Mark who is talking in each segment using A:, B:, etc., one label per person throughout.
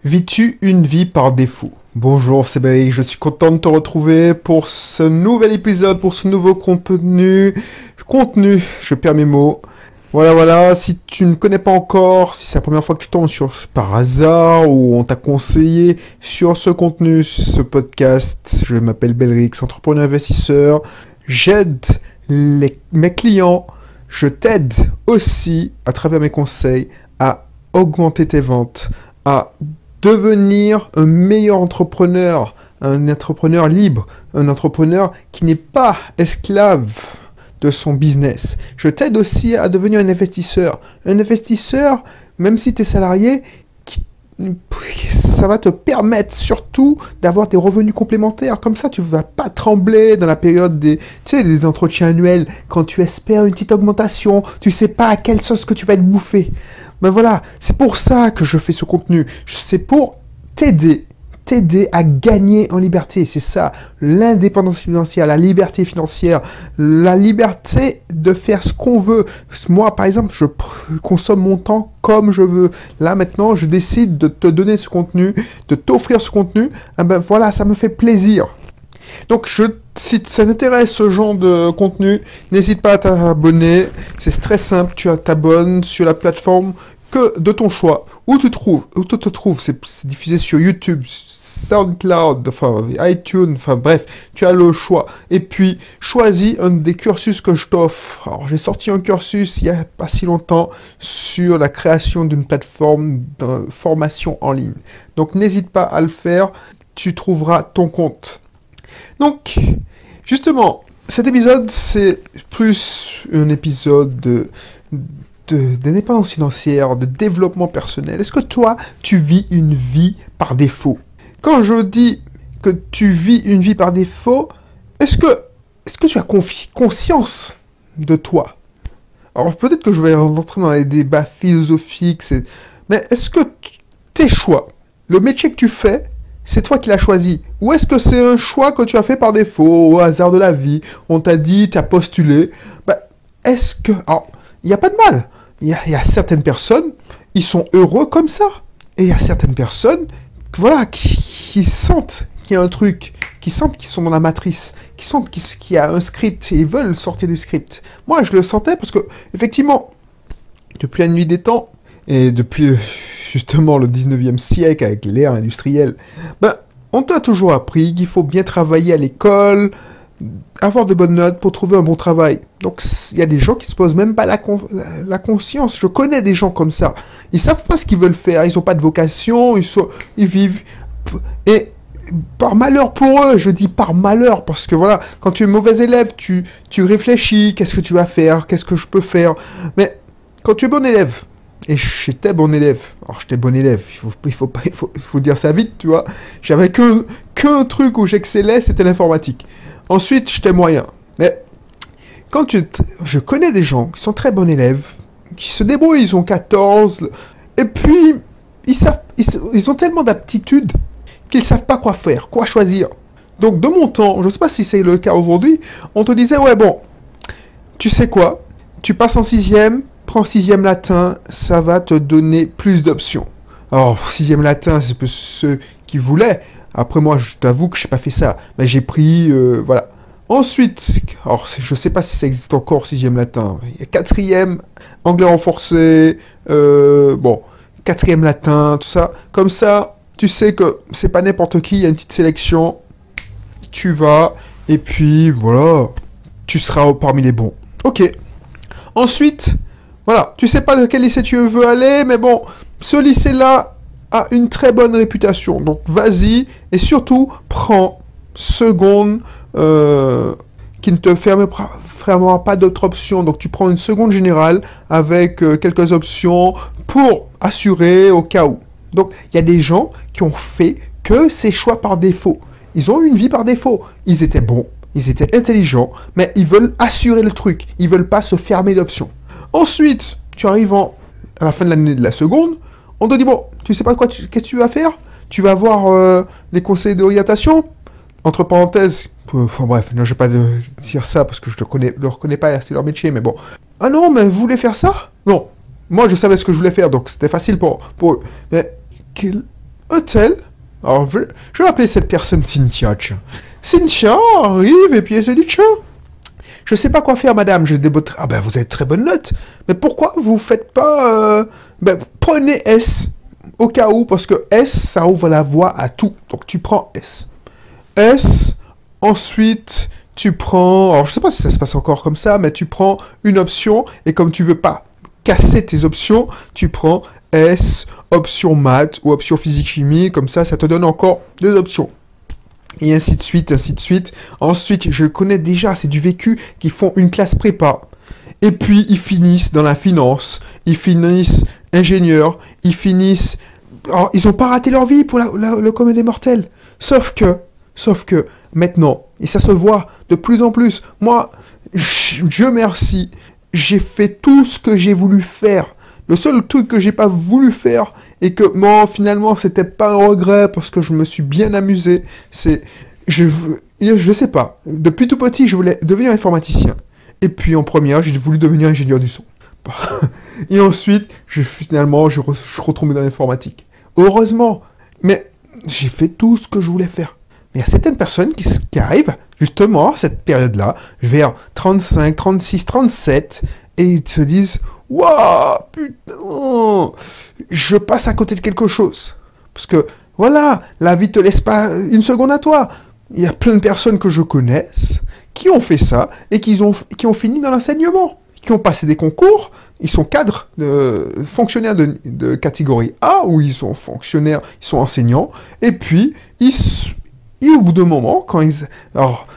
A: Vis-tu une vie par défaut? Bonjour, c'est Béry, je suis content de te retrouver pour ce nouvel épisode, pour ce nouveau contenu, je perds mes mots. Voilà, si tu ne connais pas encore, si c'est la première fois que tu tombes par hasard ou on t'a conseillé sur ce contenu, ce podcast, je m'appelle Belrix, entrepreneur investisseur, j'aide mes clients, je t'aide aussi à travers mes conseils à augmenter tes ventes, à devenir un meilleur entrepreneur, un entrepreneur libre, un entrepreneur qui n'est pas esclave de son business. Je t'aide aussi à devenir un investisseur. Un investisseur, même si tu es salarié, ça va te permettre surtout d'avoir des revenus complémentaires. Comme ça, tu ne vas pas trembler dans la période des entretiens annuels, quand tu espères une petite augmentation, tu ne sais pas à quelle sauce que tu vas être bouffé. Ben voilà, c'est pour ça que je fais ce contenu. C'est pour t'aider à gagner en liberté. C'est ça, l'indépendance financière, la liberté financière, la liberté de faire ce qu'on veut. Moi, par exemple, je consomme mon temps comme je veux. Là, maintenant, je décide de te donner ce contenu, de t'offrir ce contenu. Eh ben voilà, ça me fait plaisir. Donc, si ça t'intéresse ce genre de contenu, n'hésite pas à t'abonner. C'est très simple, tu t'abonnes sur la plateforme de ton choix. Où tu te trouves, c'est diffusé sur YouTube, SoundCloud, enfin iTunes, enfin bref, tu as le choix. Et puis, choisis un des cursus que je t'offre. Alors, j'ai sorti un cursus il n'y a pas si longtemps sur la création d'une plateforme de formation en ligne. Donc, n'hésite pas à le faire, tu trouveras ton compte. Donc, justement, cet épisode, c'est plus un épisode d'indépendance financière, de développement personnel. Est-ce que toi, tu vis une vie par défaut? Quand je dis que tu vis une vie par défaut, est-ce que tu as conscience de toi? Alors peut-être que je vais rentrer dans les débats philosophiques, mais est-ce que tes choix, le métier que tu fais, c'est toi qui l'as choisi? Ou est-ce que c'est un choix que tu as fait par défaut, au hasard de la vie? On t'a dit, tu as postulé. Est-ce que... Alors, il n'y a pas de mal. Il y a certaines personnes, ils sont heureux comme ça. Et il y a certaines personnes, voilà, qui sentent qu'il y a un truc, qui sentent qu'ils sont dans la matrice, qui sentent qu'il y a un script et ils veulent sortir du script. Moi, je le sentais parce que, effectivement, depuis la nuit des temps, et depuis justement le 19e siècle avec l'ère industrielle, on t'a toujours appris qu'il faut bien travailler à l'école, avoir de bonnes notes pour trouver un bon travail. Donc, il y a des gens qui se posent même pas la conscience. Je connais des gens comme ça. Ils savent pas ce qu'ils veulent faire. Ils ont pas de vocation. Ils vivent. Et par malheur pour eux, je dis par malheur, parce que voilà, quand tu es mauvais élève, tu réfléchis. Qu'est-ce que tu vas faire? Qu'est-ce que je peux faire? Mais quand tu es bon élève, et j'étais bon élève. Alors, j'étais bon élève. Il faut dire ça vite, tu vois. J'avais qu'un truc où j'excellais, c'était l'informatique. Ensuite, j'étais moyen. Mais je connais des gens qui sont très bons élèves, qui se débrouillent, ils ont 14, et puis ils ont tellement d'aptitudes qu'ils ne savent pas quoi faire, quoi choisir. Donc de mon temps, je ne sais pas si c'est le cas aujourd'hui, on te disait, ouais bon, tu sais quoi, tu passes en 6e, prends 6e latin, ça va te donner plus d'options. Alors 6e latin, c'est pour ceux qui voulaient. Après moi, je t'avoue que je n'ai pas fait ça. Mais j'ai pris, voilà. Ensuite, alors je ne sais pas si ça existe encore, 6e latin. Il y a 4e, anglais renforcé, 4e latin, tout ça. Comme ça, tu sais que c'est pas n'importe qui, il y a une petite sélection. Tu vas, et puis voilà, tu seras parmi les bons. Ok. Ensuite, voilà, tu sais pas de quel lycée tu veux aller, mais bon, ce lycée-là a une très bonne réputation. Donc vas-y, et surtout, prends seconde qui ne te fermera pas d'autres options. Donc tu prends une seconde générale avec quelques options pour assurer au cas où. Donc il y a des gens qui ont fait que ces choix par défaut. Ils ont eu une vie par défaut. Ils étaient bons, ils étaient intelligents, mais ils veulent assurer le truc. Ils veulent pas se fermer d'options. Ensuite, tu arrives à la fin de l'année de la seconde, on te dit, bon, tu sais pas qu'est-ce que tu vas faire? Tu vas avoir des conseils d'orientation. Entre parenthèses, enfin bref, je vais pas dire ça parce que je le reconnais pas, c'est leur métier, mais bon. Ah non, mais vous voulez faire ça? Non. Moi, je savais ce que je voulais faire, donc c'était facile pour eux. Mais un tel. Alors, je vais appeler cette personne Cynthia, tiens. Cynthia arrive et puis elle se dit, tiens, je sais pas quoi faire, madame. Je débote. Ah ben, vous avez de très bonnes notes. Mais pourquoi vous faites pas... Ben, prenez S. Au cas où, parce que S, ça ouvre la voie à tout. Donc, tu prends S. S, ensuite, tu prends... Alors, je sais pas si ça se passe encore comme ça, mais tu prends une option, et comme tu veux pas casser tes options, tu prends S, option maths, ou option physique-chimie, comme ça te donne encore deux options. Et ainsi de suite, ainsi de suite. Ensuite, je connais déjà, c'est du vécu, qui font une classe prépa. Et puis, ils finissent dans la finance, ils finissent ingénieurs, ils finissent... Alors, ils n'ont pas raté leur vie pour le commun des mortels. Sauf que, maintenant, et ça se voit de plus en plus, moi, Dieu merci, j'ai fait tout ce que j'ai voulu faire. Le seul truc que j'ai pas voulu faire, et que, moi, finalement, c'était pas un regret, parce que je me suis bien amusé, c'est... Je sais pas. Depuis tout petit, je voulais devenir informaticien. Et puis, en première, j'ai voulu devenir ingénieur du son. Et ensuite, finalement, je suis retombé dans l'informatique. Heureusement. Mais j'ai fait tout ce que je voulais faire. Mais il y a certaines personnes qui arrivent, justement, à cette période-là, vers 35, 36, 37, et ils se disent, waouh, putain, je passe à côté de quelque chose. Parce que, voilà, la vie te laisse pas une seconde à toi. Il y a plein de personnes que je connaisse qui ont fait ça et qui ont fini dans l'enseignement, qui ont passé des concours, ils sont cadres, fonctionnaires de catégorie A, ou ils sont fonctionnaires, ils sont enseignants, et puis, et au bout d'un moment, quand ils... Alors,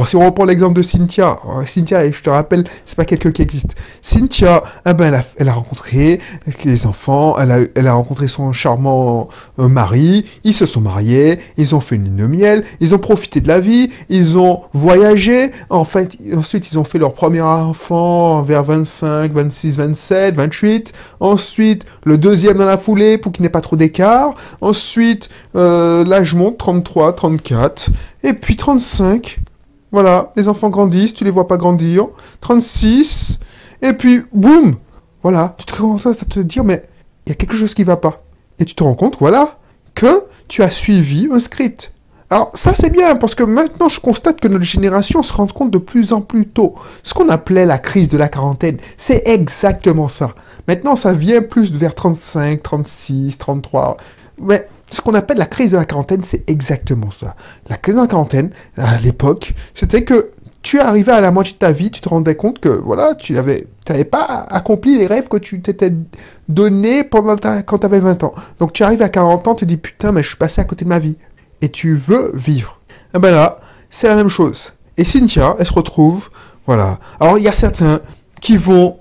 A: si on reprend l'exemple de Cynthia, Cynthia, je te rappelle, c'est pas quelqu'un qui existe. Cynthia, eh ben, elle a rencontré les enfants, elle a rencontré son charmant mari, ils se sont mariés, ils ont fait une lune de miel, ils ont profité de la vie, ils ont voyagé, en fait, ensuite ils ont fait leur premier enfant vers 25, 26, 27, 28, ensuite le deuxième dans la foulée pour qu'il n'y ait pas trop d'écart, ensuite l'âge monte, 33, 34, et puis 35, voilà, les enfants grandissent, tu les vois pas grandir, 36, et puis boum, voilà, tu te commences à te dire, mais il y a quelque chose qui va pas. Et tu te rends compte, voilà, que tu as suivi un script. Alors ça c'est bien, parce que maintenant je constate que notre génération se rend compte de plus en plus tôt. Ce qu'on appelait la crise de la quarantaine, c'est exactement ça. Maintenant ça vient plus vers 35, 36, 33, mais... Ce qu'on appelle la crise de la quarantaine, c'est exactement ça. La crise de la quarantaine, à l'époque, c'était que tu arrivais à la moitié de ta vie, tu te rendais compte que voilà, tu n'avais pas accompli les rêves que tu t'étais donné quand tu avais 20 ans. Donc tu arrives à 40 ans, tu te dis putain, mais je suis passé à côté de ma vie. Et tu veux vivre. Et ben là, c'est la même chose. Et Cynthia, elle se retrouve, voilà. Alors il y a certains qui vont...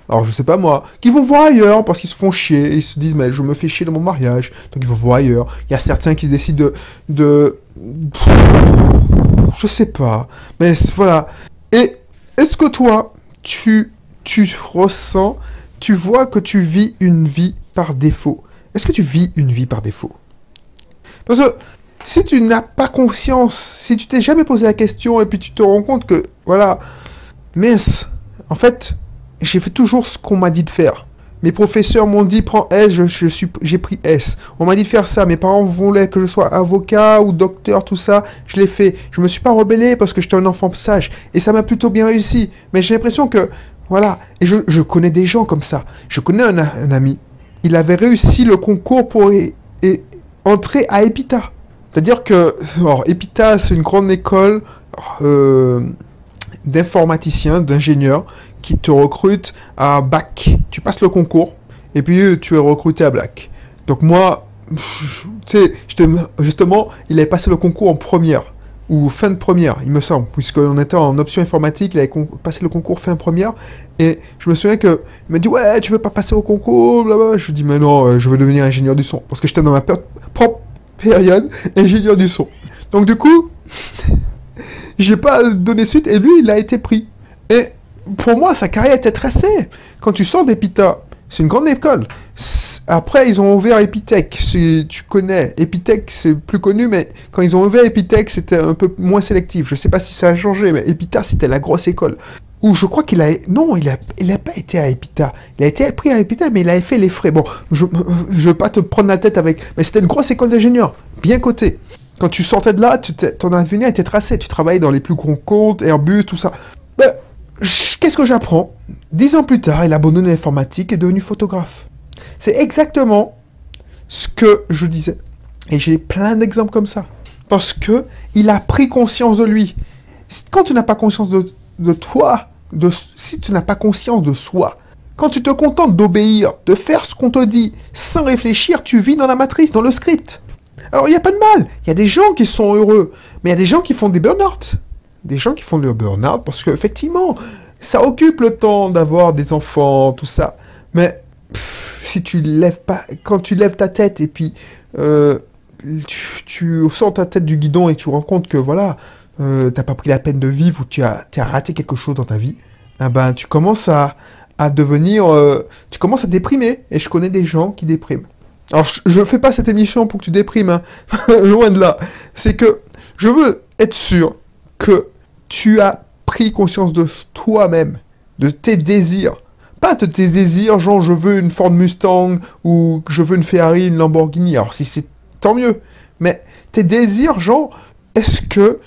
A: Alors, je sais pas moi, qui vont voir ailleurs parce qu'ils se font chier, ils se disent, mais je me fais chier dans mon mariage, donc ils vont voir ailleurs. Il y a certains qui décident je sais pas, mais voilà. Et est-ce que toi, tu ressens, tu vois que tu vis une vie par défaut? Est-ce que tu vis une vie par défaut? Parce que si tu n'as pas conscience, si tu t'es jamais posé la question et puis tu te rends compte que, voilà, mince, en fait... J'ai fait toujours ce qu'on m'a dit de faire. Mes professeurs m'ont dit prends S, j'ai pris S. On m'a dit de faire ça. Mes parents voulaient que je sois avocat ou docteur, tout ça. Je l'ai fait. Je me suis pas rebellé parce que j'étais un enfant sage. Et ça m'a plutôt bien réussi. Mais j'ai l'impression que, voilà. Et je connais des gens comme ça. Je connais un ami. Il avait réussi le concours pour entrer à EPITA. C'est-à-dire que, alors, EPITA, c'est une grande école d'informaticiens, d'ingénieurs, qui te recrute à bac. Tu passes le concours, et puis tu es recruté à bac. Donc moi, tu sais, justement, il avait passé le concours en première, ou fin de première, il me semble, puisqu'on était en option informatique, il avait passé le concours fin première, et je me souviens qu'il m'a dit, ouais, tu veux pas passer au concours, blablabla. Je lui dis, mais non, je veux devenir ingénieur du son, parce que j'étais dans ma propre période ingénieur du son. Donc du coup, j'ai pas donné suite, et lui, il a été pris. Et pour moi, sa carrière était tracée. Quand tu sors d'EPITA, c'est une grande école. Après, ils ont ouvert Epitech. Si tu connais, Epitech, c'est plus connu, mais quand ils ont ouvert Epitech, c'était un peu moins sélectif. Je sais pas si ça a changé, mais EPITA, c'était la grosse école. Ou je crois qu'il a... Non, il a pas été à Epita. Il a été pris à Epita, mais il avait fait les frais. Bon, je veux pas te prendre la tête avec... Mais c'était une grosse école d'ingénieur, bien cotée. Quand tu sortais de là, ton avenir était tracé. Tu travaillais dans les plus gros comptes, Airbus, tout ça. Ben, qu'est-ce que j'apprends? 10 ans plus tard, il a abandonné l'informatique et est devenu photographe. C'est exactement ce que je disais. Et j'ai plein d'exemples comme ça. Parce que il a pris conscience de lui. Quand tu n'as pas conscience de toi, si tu n'as pas conscience de soi, quand tu te contentes d'obéir, de faire ce qu'on te dit, sans réfléchir, tu vis dans la matrice, dans le script. Alors, il n'y a pas de mal. Il y a des gens qui sont heureux. Mais il y a des gens qui font des burn-out. Des gens qui font le burn-out parce qu'effectivement, ça occupe le temps d'avoir des enfants, tout ça. Mais si tu lèves pas... Quand tu lèves ta tête et puis... tu sors ta tête du guidon et tu te rends compte que, voilà... t'as pas pris la peine de vivre ou tu as raté quelque chose dans ta vie, eh ben, tu commences à devenir... tu commences à déprimer. Et je connais des gens qui dépriment. Alors, je fais pas cette émission pour que tu déprimes, hein. Loin de là. C'est que je veux être sûr que tu as pris conscience de toi-même, de tes désirs. Pas de tes désirs, genre je veux une Ford Mustang ou je veux une Ferrari, une Lamborghini. Alors si c'est tant mieux. Mais tes désirs, genre... Est-ce que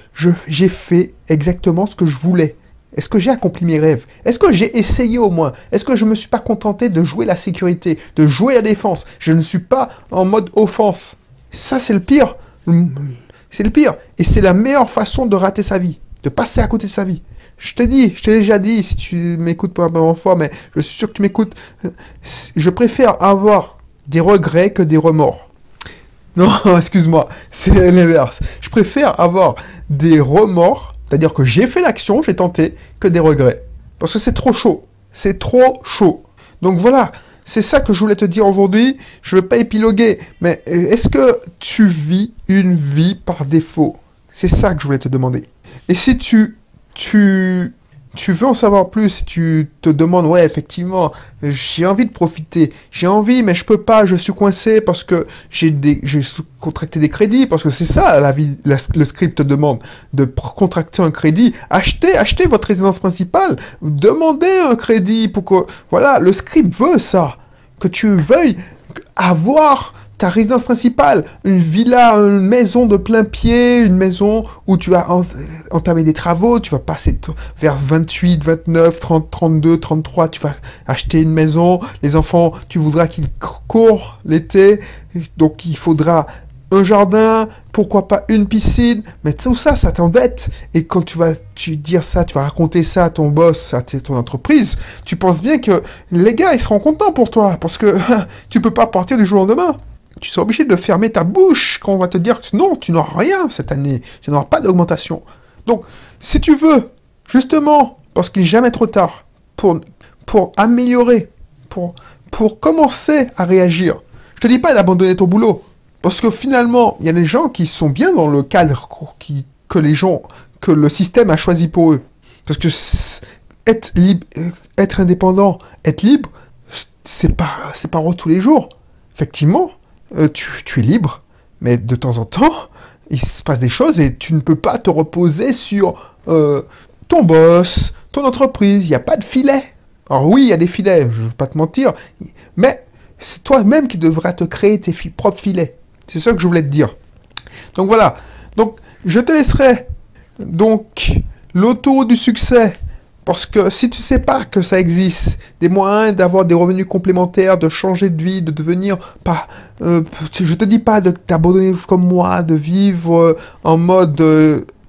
A: j'ai fait exactement ce que je voulais? Est-ce que j'ai accompli mes rêves? Est-ce que j'ai essayé au moins? Est-ce que je ne me suis pas contenté de jouer la sécurité, de jouer la défense? Je ne suis pas en mode offense. Ça, c'est le pire. C'est le pire. Et c'est la meilleure façon de rater sa vie, de passer à côté de sa vie. Je t'ai déjà dit, si tu m'écoutes pour la première fois, mais je suis sûr que tu m'écoutes, je préfère avoir des regrets que des remords. Non, excuse-moi, c'est l'inverse. Je préfère avoir des remords, c'est-à-dire que j'ai fait l'action, j'ai tenté, que des regrets. Parce que c'est trop chaud. C'est trop chaud. Donc voilà, c'est ça que je voulais te dire aujourd'hui. Je ne veux pas épiloguer, mais est-ce que tu vis une vie par défaut? C'est ça que je voulais te demander. Et si tu veux en savoir plus, si tu te demandes, ouais, effectivement, j'ai envie de profiter, j'ai envie, mais je peux pas, je suis coincé parce que j'ai contracté des crédits, parce que c'est ça, la vie, le script te demande, de contracter un crédit, achetez votre résidence principale, demandez un crédit pour que, voilà, le script veut ça, que tu veuilles avoir ta résidence principale, une villa, une maison de plein pied, une maison où tu vas entamer des travaux, tu vas passer vers 28, 29, 30, 32, 33, tu vas acheter une maison, les enfants, tu voudras qu'ils courent l'été, donc il faudra un jardin, pourquoi pas une piscine, mais tout ça, ça t'embête. Et quand tu vas dire ça, tu vas raconter ça à ton boss, à ton entreprise, tu penses bien que les gars, ils seront contents pour toi, parce que tu peux pas partir du jour au lendemain. Tu seras obligé de fermer ta bouche quand on va te dire que non, tu n'auras rien cette année, tu n'auras pas d'augmentation. Donc, si tu veux, justement, parce qu'il n'est jamais trop tard, pour améliorer, pour commencer à réagir, je te dis pas d'abandonner ton boulot, parce que finalement, il y a des gens qui sont bien dans le cadre que le système a choisi pour eux. Parce que être libre, être indépendant, être libre, c'est pas tous les jours. Effectivement, tu es libre, mais de temps en temps, il se passe des choses et tu ne peux pas te reposer sur ton boss, ton entreprise. Il n'y a pas de filet. Alors oui, il y a des filets, je ne veux pas te mentir, mais c'est toi-même qui devras te créer tes propres filets. C'est ça que je voulais te dire. Donc voilà. Donc, je te laisserai donc l'autoroute du succès. Parce que si tu sais pas que ça existe, des moyens d'avoir des revenus complémentaires, de changer de vie, de devenir pas... je te dis pas de t'abandonner comme moi, de vivre en mode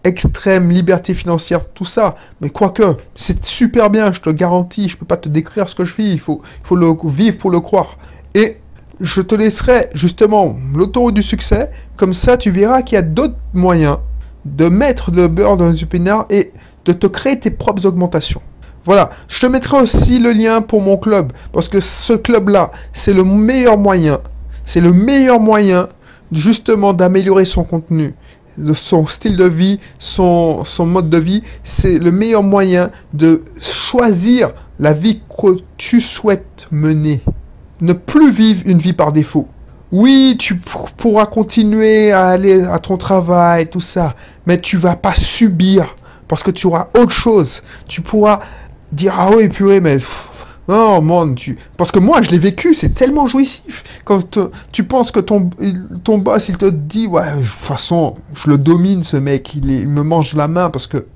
A: extrême liberté financière, tout ça. Mais quoique, c'est super bien, je te le garantis. Je peux pas te décrire ce que je vis. Il faut le vivre pour le croire. Et je te laisserai justement l'autoroute du succès. Comme ça, tu verras qu'il y a d'autres moyens de mettre le beurre dans les épinards et de te créer tes propres augmentations. Voilà, je te mettrai aussi le lien pour mon club, parce que ce club-là, c'est le meilleur moyen. C'est le meilleur moyen, justement, d'améliorer son contenu, son style de vie, son mode de vie. C'est le meilleur moyen de choisir la vie que tu souhaites mener. Ne plus vivre une vie par défaut. Oui, tu pourras continuer à aller à ton travail, tout ça, mais tu vas pas subir, parce que tu auras autre chose. Tu pourras dire ah oui purée mais non man parce que moi je l'ai vécu, c'est tellement jouissif quand tu penses que ton boss il te dit ouais de toute façon je le domine ce mec, il me mange la main parce que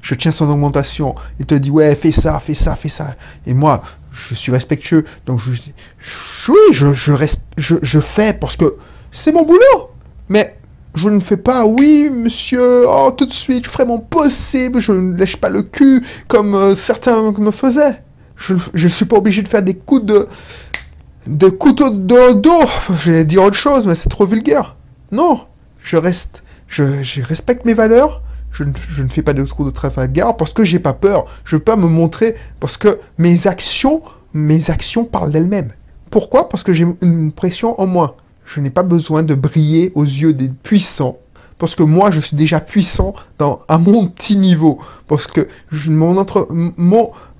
A: je tiens son augmentation, il te dit ouais fais ça fais ça fais ça et moi je suis respectueux donc oui je fais parce que c'est mon boulot mais je ne fais pas, oui, monsieur, oh, tout de suite, je ferai mon possible, je ne lèche pas le cul comme certains me faisaient. Je ne suis pas obligé de faire des coups de couteau dans le dos. J'allais dire autre chose, mais c'est trop vulgaire. Non, je respecte mes valeurs, je ne fais pas de coups de Trafalgar parce que j'ai pas peur. Je veux pas me montrer, parce que mes actions parlent d'elles-mêmes. Pourquoi? Parce que j'ai une pression en moi. Je n'ai pas besoin de briller aux yeux des puissants. Parce que moi, je suis déjà puissant à mon petit niveau. Parce que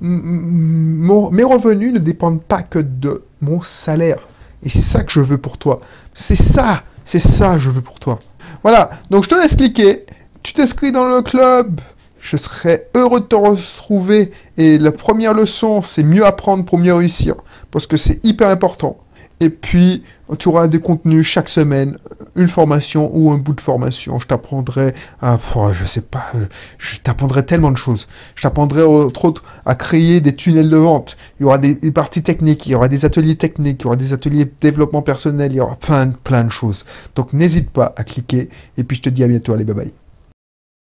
A: mes revenus ne dépendent pas que de mon salaire. Et c'est ça que je veux pour toi. C'est ça que je veux pour toi. Voilà, donc je te laisse cliquer. Tu t'inscris dans le club. Je serai heureux de te retrouver. Et la première leçon, c'est mieux apprendre pour mieux réussir. Parce que c'est hyper important. Et puis, tu auras des contenus chaque semaine, une formation ou un bout de formation. Je t'apprendrai je sais pas, je t'apprendrai tellement de choses. Je t'apprendrai entre autres à créer des tunnels de vente. Il y aura des parties techniques, il y aura des ateliers techniques, il y aura des ateliers de développement personnel, il y aura plein de choses. Donc n'hésite pas à cliquer. Et puis je te dis à bientôt, allez, bye bye.